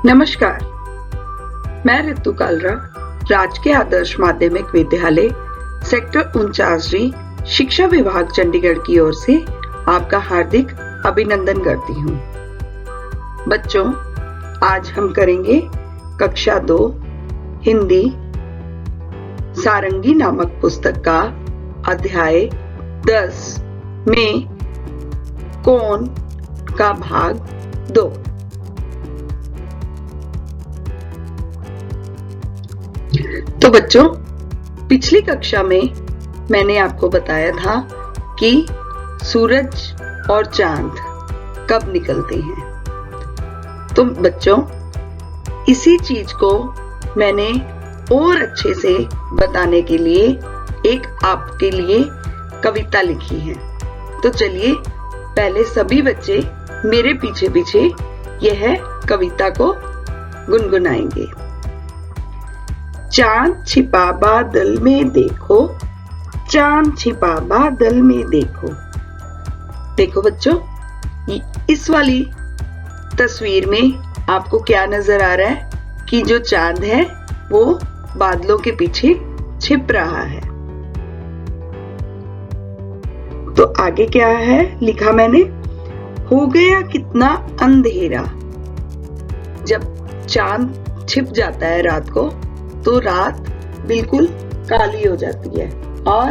नमस्कार, मैं ऋतु कालरा राजकीय आदर्श माध्यमिक विद्यालय सेक्टर 49 शिक्षा विभाग चंडीगढ़ की ओर से आपका हार्दिक अभिनंदन करती हूँ। बच्चों, आज हम करेंगे कक्षा 2 हिंदी सारंगी नामक पुस्तक का अध्याय 10 में कौन का भाग 2। तो बच्चों, पिछली कक्षा में मैंने आपको बताया था कि सूरज और चांद कब निकलते हैं। तो बच्चों, इसी चीज को मैंने और अच्छे से बताने के लिए एक आपके लिए कविता लिखी है। तो चलिए पहले सभी बच्चे मेरे पीछे पीछे यह कविता को गुनगुनाएंगे। चांद छिपा बादल में देखो, चांद छिपा बादल में देखो। देखो बच्चों, इस वाली तस्वीर में आपको क्या नजर आ रहा है कि जो चांद है वो बादलों के पीछे छिप रहा है। तो आगे क्या है लिखा मैंने, हो गया कितना अंधेरा। जब चांद छिप जाता है रात को तो रात बिल्कुल काली हो जाती है और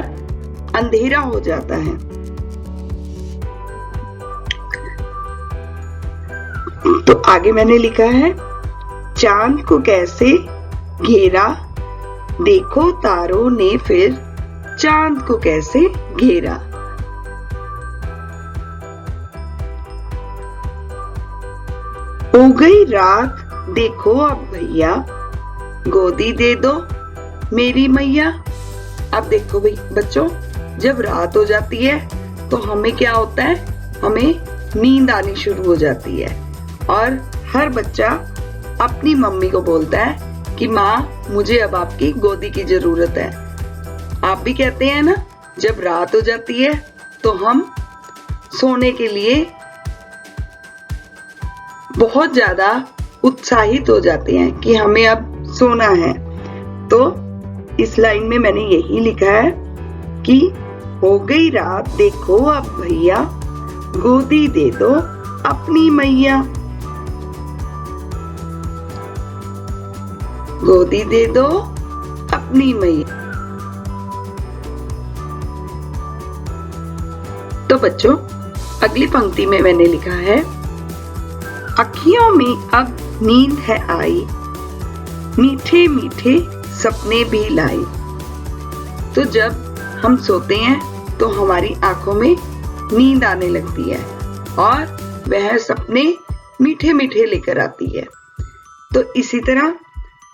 अंधेरा हो जाता है। तो आगे मैंने लिखा है, चांद को कैसे घेरा, देखो तारों ने फिर चांद को कैसे घेरा। हो गई रात देखो अब भैया, गोदी दे दो मेरी मैया। अब देखो भाई बच्चों, जब रात हो जाती है तो हमें क्या होता है, हमें नींद आनी शुरू हो जाती है और हर बच्चा अपनी मम्मी को बोलता है कि माँ मुझे अब आपकी गोदी की जरूरत है। आप भी कहते हैं ना, जब रात हो जाती है तो हम सोने के लिए बहुत ज्यादा उत्साहित हो जाते हैं कि हमें अब सोना है। तो इस लाइन में मैंने यही लिखा है कि हो गई रात देखो अब भैया, गोदी दे दो अपनी मैया। गोदी दे दो अपनी मैया। तो बच्चों, अगली पंक्ति में मैंने लिखा है, अखियों में अब नींद है आई, मीठे मीठे सपने भी लाई। तो जब हम सोते हैं तो हमारी आंखों में नींद आने लगती है और वह सपने मीठे मीठे लेकर आती है। तो इसी तरह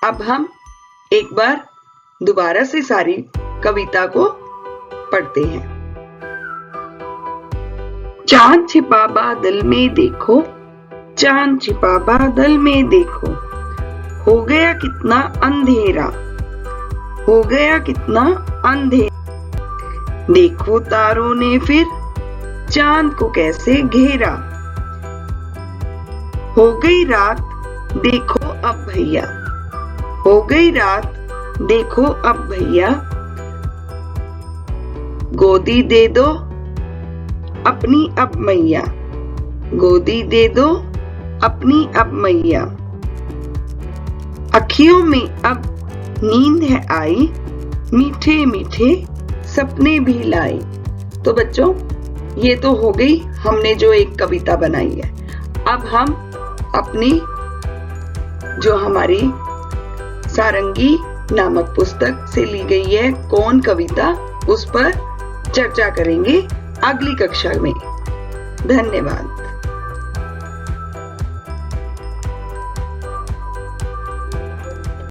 अब हम एक बार दोबारा से सारी कविता को पढ़ते हैं। चांद छिपा बादल में देखो, चांद छिपा बादल में देखो। हो गया कितना अंधेरा, हो गया कितना अंधेरा। देखो तारों ने फिर चांद को कैसे घेरा। हो गई रात देखो अब भैया, हो गई रात देखो अब भैया। गोदी दे दो अपनी अब मैया, गोदी दे दो अपनी अब मैया। अखियों में अब नींद है आई, मीठे मीठे सपने भी लाई। तो बच्चों, ये तो हो गई हमने जो एक कविता बनाई है। अब हम अपनी जो हमारी सारंगी नामक पुस्तक से ली गई है कौन कविता, उस पर चर्चा करेंगे अगली कक्षा में। धन्यवाद।